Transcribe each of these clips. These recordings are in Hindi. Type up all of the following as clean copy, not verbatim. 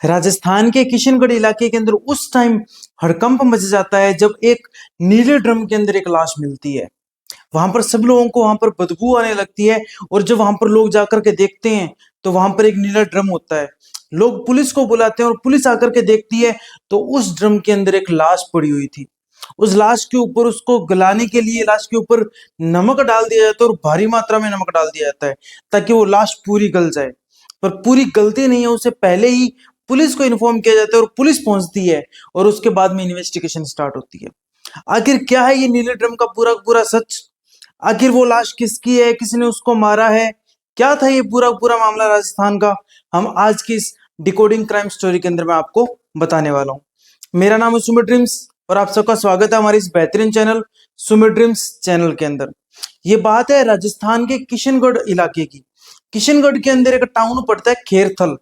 राजस्थान के किशनगढ़ इलाके के अंदर उस टाइम हड़कंप मच जाता है जब एक नीले ड्रम के अंदर एक लाश मिलती है। वहां पर सब लोगों को वहां पर बदबू आने लगती है और जब वहां पर लोग जाकर के देखते हैं तो वहां पर एक नीला ड्रम होता है। लोग पुलिस को बुलाते हैं और पुलिस आकर के देखती है तो उस ड्रम के अंदर एक लाश पड़ी हुई थी। उस लाश के ऊपर उसको गलाने के लिए लाश के ऊपर नमक डाल दिया जाता है और भारी मात्रा में नमक डाल दिया जाता है ताकि वो लाश पूरी गल जाए। पर पूरी गलती नहीं है, उससे पहले ही पुलिस को इन्फॉर्म किया जाता है और पुलिस पहुंचती है और उसके बाद में इन्वेस्टिगेशन स्टार्ट होती है। आखिर क्या है ये नीले ड्रम का पूरा पूरा सच? आखिर वो लाश किसकी है, किसने उसको मारा है, क्या था ये पूरा पूरा मामला राजस्थान का? हम आज की इस डिकोडिंग क्राइम स्टोरी के अंदर मैं आपको बताने वाला हूँ। मेरा नाम है सुमित ड्रीम्स और आप सबका स्वागत है हमारे इस बेहतरीन चैनल सुमित ड्रीम्स चैनल के अंदर। ये बात है राजस्थान के किशनगढ़ इलाके की। किशनगढ़ के अंदर एक टाउन पड़ता है खेरथल।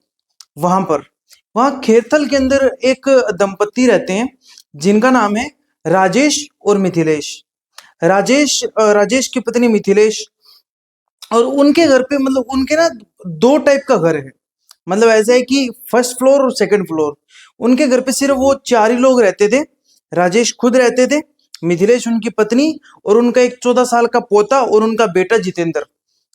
वहां खेरथल के अंदर एक दंपत्ति रहते हैं जिनका नाम है राजेश और मिथिलेश। राजेश की पत्नी मिथिलेश, और उनके घर पे मतलब उनके ना दो टाइप का घर है। मतलब ऐसा है कि फर्स्ट फ्लोर और सेकंड फ्लोर। उनके घर पे सिर्फ वो चार ही लोग रहते थे। राजेश खुद रहते थे, मिथिलेश उनकी पत्नी और उनका एक 14 साल का पोता और उनका बेटा जितेंद्र।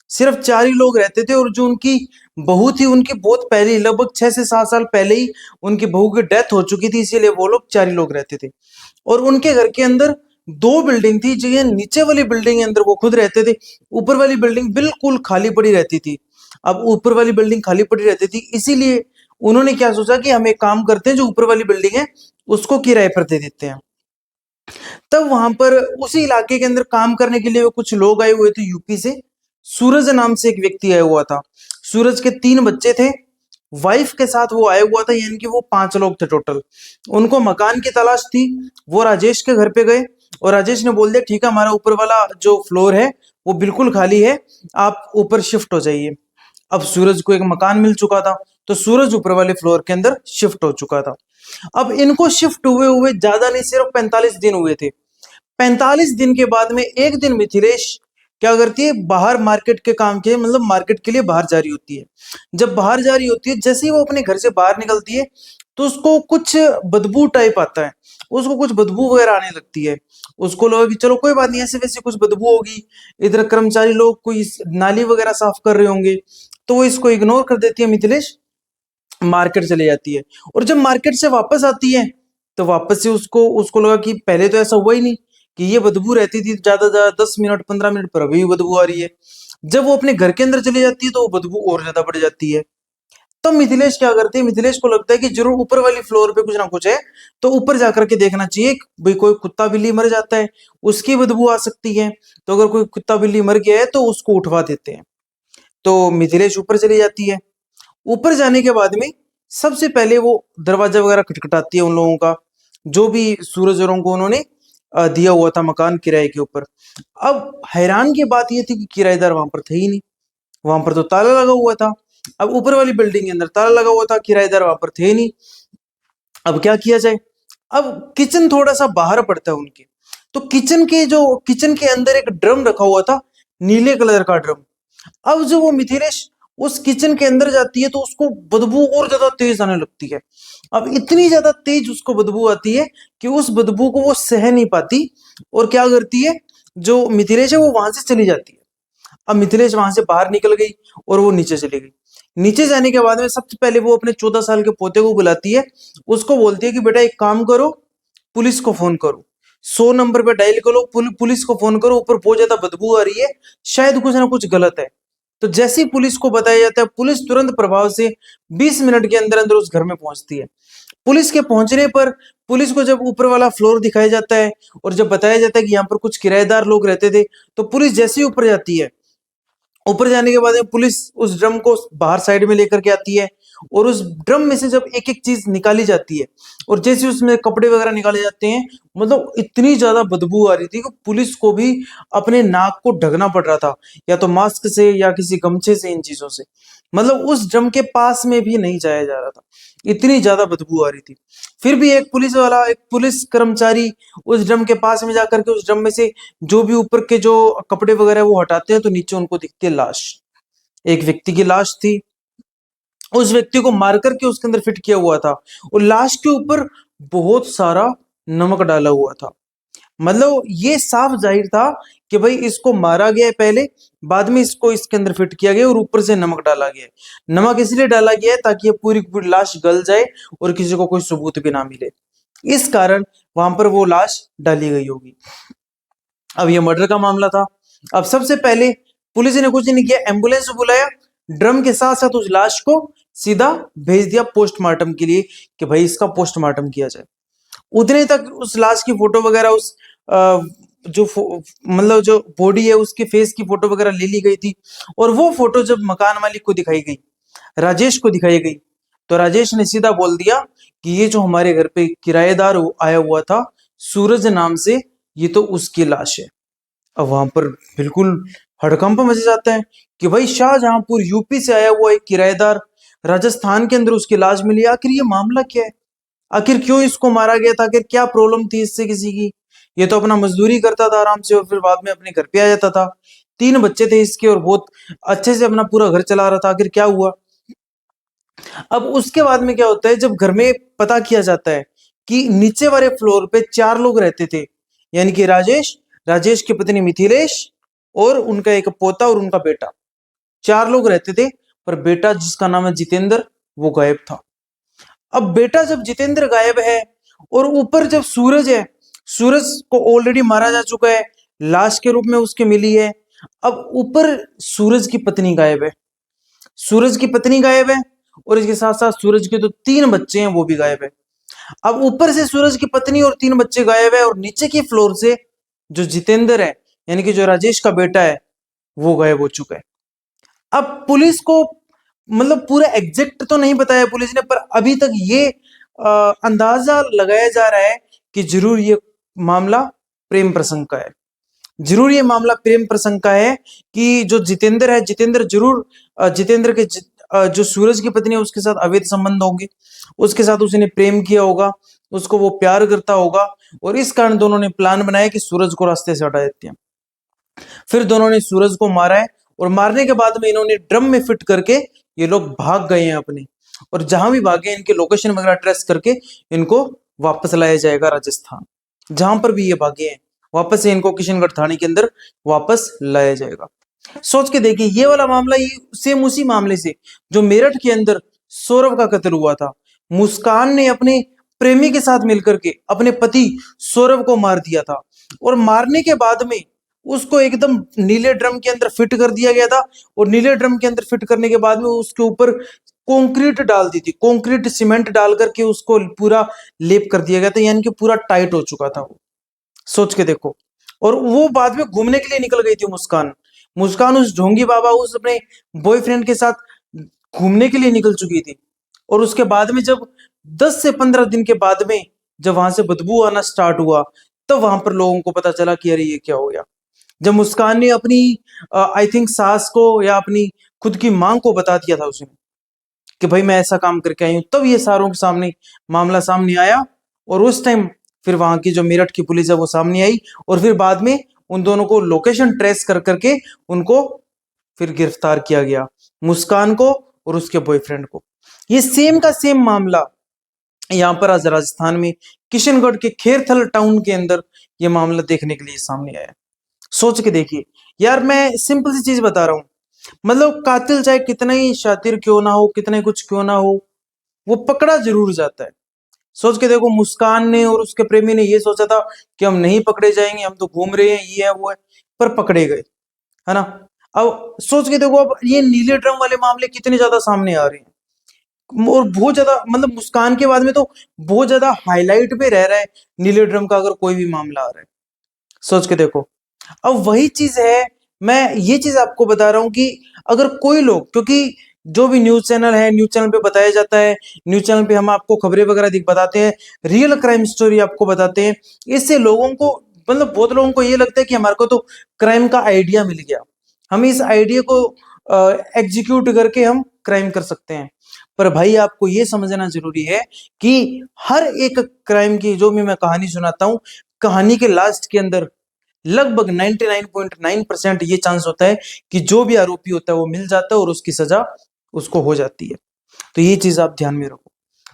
सिर्फ चार ही लोग रहते थे और जो उनकी बहू थी उनकी बहुत पहले ही, लगभग 6 से 7 साल पहले ही उनकी बहू की डेथ हो चुकी थी, इसीलिए वो लोग चार ही लोग रहते थे। और उनके घर के अंदर दो बिल्डिंग थी। जो ये नीचे वाली बिल्डिंग के अंदर वो खुद रहते थे, ऊपर वाली बिल्डिंग बिल्कुल खाली पड़ी रहती थी। अब ऊपर वाली बिल्डिंग खाली पड़ी रहती थी, इसीलिए उन्होंने क्या सोचा कि हम एक काम करते हैं, जो ऊपर वाली बिल्डिंग है उसको किराए पर दे देते हैं। तब वहां पर उसी इलाके के अंदर काम करने के लिए कुछ लोग आए हुए थे यूपी से। सूरज नाम से एक व्यक्ति आया हुआ था। सूरज के 3 बच्चे थे, वाइफ के साथ वो आया हुआ था, यानी कि वो 5 लोग थे टोटल। उनको मकान की तलाश थी। वो राजेश के घर पे गए और राजेश ने बोल दिया ठीक है, हमारा ऊपर वाला जो फ्लोर है वो बिल्कुल खाली है, आप ऊपर शिफ्ट हो जाइए। अब सूरज को एक मकान मिल चुका था तो सूरज ऊपर वाले फ्लोर के अंदर शिफ्ट हो चुका था। अब इनको शिफ्ट हुए हुए ज्यादा नहीं, सिर्फ 45 दिन हुए थे। 45 दिन के बाद में एक दिन मिथिलेश क्या करती है, बाहर मार्केट के काम के मतलब मार्केट के लिए बाहर जा रही होती है। जब बाहर जा रही होती है, जैसे ही वो अपने घर से बाहर निकलती है तो उसको कुछ बदबू टाइप आता है, उसको कुछ बदबू वगैरह आने लगती है। उसको लगा कि चलो कोई बात नहीं, ऐसे वैसे कुछ बदबू होगी, इधर कर्मचारी लोग कोई नाली वगैरह साफ कर रहे होंगे, तो वो इसको इग्नोर कर देती है मिथिलेश, मार्केट चली जाती है। और जब मार्केट से वापस आती है तो वापस से उसको उसको लगा कि पहले तो ऐसा हुआ ही नहीं, कि ये बदबू रहती थी ज्यादा ज्यादा 10 मिनट 15 मिनट पर, अभी भी बदबू आ रही है। जब वो अपने घर के अंदर चली जाती है तो वो बदबू और ज्यादा बढ़ जाती है। तो मिथिलेश क्या करते हैं, मिथिलेश को लगता है कि जरूर ऊपर वाली फ्लोर पे कुछ ना कुछ है, तो ऊपर जाकर के देखना चाहिए। भाई कोई कुत्ता बिल्ली मर जाता है, उसकी बदबू आ सकती है, तो अगर कोई कुत्ता बिल्ली मर गया है तो उसको उठवा देते हैं। तो मिथिलेश ऊपर चली जाती है। ऊपर जाने के बाद में सबसे पहले वो दरवाजा वगैरह खटखटाती है उन लोगों का, जो भी सूरज औरों को उन्होंने दिया हुआ था मकान किराए के ऊपर। अब हैरान की बात ये थी कि किराएदार वहां पर थे ही नहीं, वहां पर तो ताला लगा हुआ था। अब ऊपर वाली बिल्डिंग के अंदर ताला लगा हुआ था, किराएदार वहां पर थे ही नहीं। अब क्या किया जाए? अब किचन थोड़ा सा बाहर पड़ता है उनके, तो किचन के अंदर एक ड्रम रखा हुआ था, नीले कलर का ड्रम। अब जो वो मिथिलेश उस किचन के अंदर जाती है तो उसको बदबू और ज्यादा तेज आने लगती है। अब इतनी ज्यादा तेज उसको बदबू आती है कि उस बदबू को वो सह नहीं पाती और क्या करती है, जो मिथिलेश है वो वहां से चली जाती है। अब मिथिलेश वहां से बाहर निकल गई और वो नीचे चली गई। नीचे जाने के बाद में सबसे पहले वो अपने 14 साल के पोते को बुलाती है। उसको बोलती है कि बेटा एक काम करो, पुलिस को फोन करो, 100 नंबर पे डायल करो, पुलिस को फोन करो, ऊपर बहुत ज्यादा बदबू आ रही है, शायद कुछ ना कुछ गलत है। तो जैसे ही पुलिस को बताया जाता है, पुलिस तुरंत प्रभाव से 20 मिनट के अंदर अंदर उस घर में पहुंचती है। पुलिस के पहुंचने पर पुलिस को जब ऊपर वाला फ्लोर दिखाया जाता है और जब बताया जाता है कि यहाँ पर कुछ किराएदार लोग रहते थे, तो पुलिस जैसे ही ऊपर जाती है, ऊपर जाने के बाद में पुलिस उस ड्रम को बाहर साइड में लेकर के आती है और उस ड्रम में से जब एक एक चीज निकाली जाती है और जैसे उसमें कपड़े वगैरह निकाले जाते हैं, मतलब इतनी ज्यादा बदबू आ रही थी कि पुलिस को भी अपने नाक को ढकना पड़ रहा था, या तो मास्क से या किसी गमछे से, इन चीजों से। मतलब उस ड्रम के पास में भी नहीं जाया जा रहा था, इतनी ज्यादा बदबू आ रही थी। फिर भी एक पुलिस कर्मचारी उस ड्रम के पास में जाकर के उस ड्रम में से जो भी ऊपर के जो कपड़े वगैरह वो हटाते हैं तो नीचे उनको दिखती है लाश। एक व्यक्ति की लाश थी उस व्यक्ति को मार करके उसके अंदर फिट किया हुआ था और लाश के ऊपर बहुत सारा नमक डाला हुआ था। मतलब ये साफ जाहिर था कि भाई इसको मारा गया है पहले, बाद में इसको इसके अंदर फिट किया गया और ऊपर से नमक डाला गया है। नमक इसलिए डाला गया है ताकि ये पूरी की पूरी लाश गल जाए और किसी को कोई सबूत भी ना मिले, इस कारण वहां पर वो लाश डाली गई होगी। अब ये मर्डर का मामला था। अब सबसे पहले पुलिस ने कुछ नहीं किया, एम्बुलेंस बुलाया, ड्रम के साथ साथ उस लाश को सीधा भेज दिया पोस्टमार्टम के लिए कि भाई इसका पोस्टमार्टम किया जाए। उतने तक उस लाश की फोटो वगैरह, उस जो मतलब जो बॉडी है उसके फेस की फोटो वगैरह ले ली गई थी। और वो फोटो जब मकान मालिक को दिखाई गई, राजेश को दिखाई गई, तो राजेश ने सीधा बोल दिया कि ये जो हमारे घर पे किराएदार आया हुआ था सूरज नाम से, ये तो उसकी लाश है। अब वहां पर बिल्कुल हड़कंप मच जाता है कि भाई शाहजहांपुर यूपी से आया हुआ एक किराएदार, राजस्थान के अंदर उसकी लाश मिली, आखिर ये मामला क्या है? आखिर क्यों इसको मारा गया था? आखिर क्या प्रॉब्लम थी इससे किसी की? ये तो अपना मजदूरी करता था आराम से और फिर बाद में अपने घर पे आ जाता था। 3 बच्चे थे इसके और बहुत अच्छे से अपना पूरा घर चला रहा था। आखिर क्या हुआ? अब उसके बाद में क्या होता है, जब घर में पता किया जाता है कि नीचे वाले फ्लोर पे 4 लोग रहते थे, यानी कि राजेश, राजेश की पत्नी मिथिलेश और उनका एक पोता और उनका बेटा, 4 लोग रहते थे। पर बेटा जिसका नाम है जितेंद्र, वो गायब था। अब बेटा जब जितेंद्र गायब है और ऊपर जब सूरज है, सूरज को ऑलरेडी मारा जा चुका है, लाश के रूप में उसके मिली है। अब ऊपर सूरज की पत्नी गायब है, सूरज की पत्नी गायब है और इसके साथ साथ सूरज के जो 3 बच्चे हैं वो भी गायब है। अब ऊपर से सूरज की पत्नी और 3 बच्चे गायब है और नीचे की फ्लोर से जो जितेंद्र है, यानी कि जो राजेश का बेटा है, वो गायब हो चुका है। अब पुलिस को मतलब पूरा एग्जैक्ट तो नहीं बताया पुलिस ने, पर अभी तक ये अंदाजा लगाया जा रहा है कि जरूर ये मामला प्रेम प्रसंग का है। जरूर ये मामला प्रेम प्रसंग का है कि जो जितेंद्र है, जितेंद्र जरूर जितेंद्र के जो सूरज की पत्नी है उसके साथ अवैध संबंध होंगे, उसके साथ उसने प्रेम किया होगा, उसको वो प्यार करता होगा और इस कारण दोनों ने प्लान बनाया कि सूरज को रास्ते से हटा देते हैं। फिर दोनों ने सूरज को मारा है और मारने के बाद में इन्होंने ड्रम में फिट करके ये लोग भाग गए हैं अपने, और जहां भी भागे इनके लोकेशन वगैरह ट्रेस करके इनको वापस लाया जाएगा राजस्थान। जहां पर भी ये भागे हैं वापस से इनको किशनगढ़ थाने के अंदर वापस लाया जाएगा। सोच के देखिए ये वाला मामला, ये सेम उसी मामले से जो मेरठ के अंदर सौरभ का कत्ल हुआ था। मुस्कान ने अपने प्रेमी के साथ मिलकर के अपने पति सौरभ को मार दिया था और मारने के बाद में उसको एकदम नीले ड्रम के अंदर फिट कर दिया गया था और नीले ड्रम के अंदर फिट करने के बाद में उसके ऊपर कंक्रीट डाल दी थी, कंक्रीट सीमेंट डाल करके उसको पूरा लेप कर दिया गया था, यानी कि पूरा टाइट हो चुका था वो। सोच के देखो। और वो बाद में घूमने के लिए निकल गई थी मुस्कान, मुस्कान उस ढोंगी बाबा उस अपने बॉयफ्रेंड के साथ घूमने के लिए निकल चुकी थी। और उसके बाद में जब 10 से 15 दिन के बाद में जब वहां से बदबू आना स्टार्ट हुआ, तब वहां पर लोगों को पता चला कि अरे ये क्या हो गया। जब मुस्कान ने अपनी आई थिंक सास को या अपनी खुद की मां को बता दिया था उसने कि भाई मैं ऐसा काम करके आई हूं, तब ये सारों के सामने मामला सामने आया। और उस टाइम फिर वहां की जो मेरठ की पुलिस है वो सामने आई और फिर बाद में उन दोनों को लोकेशन ट्रेस कर करके उनको फिर गिरफ्तार किया गया, मुस्कान को और उसके बॉयफ्रेंड को। ये सेम का सेम मामला यहाँ पर आज राजस्थान में किशनगढ़ के खेरथल टाउन के अंदर ये मामला देखने के लिए सामने आया। सोच के देखिए यार, मैं सिंपल सी चीज बता रहा हूं, मतलब कातिल चाहे कितना ही शातिर क्यों ना हो, कितना ही कुछ क्यों ना हो, वो पकड़ा जरूर जाता है। सोच के देखो, मुस्कान ने और उसके प्रेमी ने ये सोचा था कि हम नहीं पकड़े जाएंगे, हम तो घूम रहे हैं, ये है वो है, पर पकड़े गए, है ना। अब सोच के देखो, अब ये नीले ड्रम वाले मामले कितने ज्यादा सामने आ रहे हैं और बहुत ज्यादा, मतलब मुस्कान के बाद में तो बहुत ज्यादा हाईलाइट पे रह रहा है नीले ड्रम का अगर कोई भी मामला आ रहा है। सोच के देखो। अब वही चीज है, मैं ये चीज आपको बता रहा हूं कि अगर कोई लोग, क्योंकि जो भी न्यूज चैनल है, न्यूज चैनल पे बताया जाता है, न्यूज चैनल पे हम आपको खबरें वगैरह दिख बताते हैं, रियल क्राइम स्टोरी आपको बताते हैं, इससे लोगों को, मतलब बहुत लोगों को ये लगता है कि हमारे को तो क्राइम का आइडिया मिल गया, हम इस आइडिया को एग्जीक्यूट करके हम क्राइम कर सकते हैं। पर भाई आपको ये समझना जरूरी है कि हर एक क्राइम की जो भी मैं कहानी सुनाता हूं, कहानी के लास्ट के अंदर लगभग 99.9% ये चांस होता है कि जो भी आरोपी होता है वो मिल जाता है और उसकी सजा उसको हो जाती है। तो ये चीज आप ध्यान में रखो।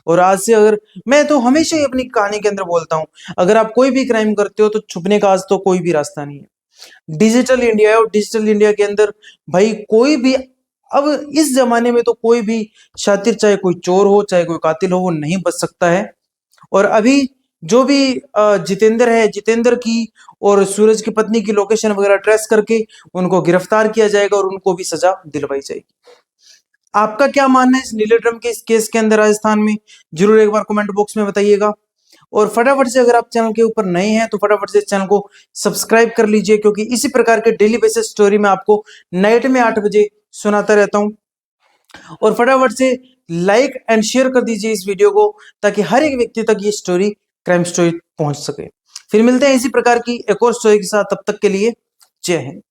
और आज से अगर मैं तो हमेशा ही अपनी कहानी के अंदर बोलता हूं, अगर आप कोई भी क्राइम करते हो तो छुपने का आज तो कोई भी रास्ता नहीं है। डिजिटल इंडिया है और डिजिटल इंडिया के अंदर भाई कोई भी, अब इस जमाने में तो कोई भी शातिर, चाहे कोई चोर हो चाहे कोई कातिल हो, वो नहीं बच सकता है। और अभी जो भी जितेंद्र है, जितेंद्र की और सूरज की पत्नी की लोकेशन वगैरह ट्रेस करके उनको गिरफ्तार किया जाएगा और उनको भी सजा दिलवाई जाएगी। आपका क्या मानना है इस नीले ड्रम के इस केस के अंदर राजस्थान में, जरूर एक बार कमेंट बॉक्स में बताइएगा। और फटाफट से अगर आप चैनल के ऊपर नए हैं तो फटाफट से इस चैनल को सब्सक्राइब कर लीजिए, क्योंकि इसी प्रकार के डेली बेसिस स्टोरी मैं आपको नाइट में 8 बजे सुनाता रहता हूं। और फटाफट से लाइक एंड शेयर कर दीजिए इस वीडियो को, ताकि हर एक व्यक्ति तक ये स्टोरी, क्राइम स्टोरी पहुंच सके। फिर मिलते हैं इसी प्रकार की एक और स्टोरी के साथ, तब तक के लिए जय हिंद।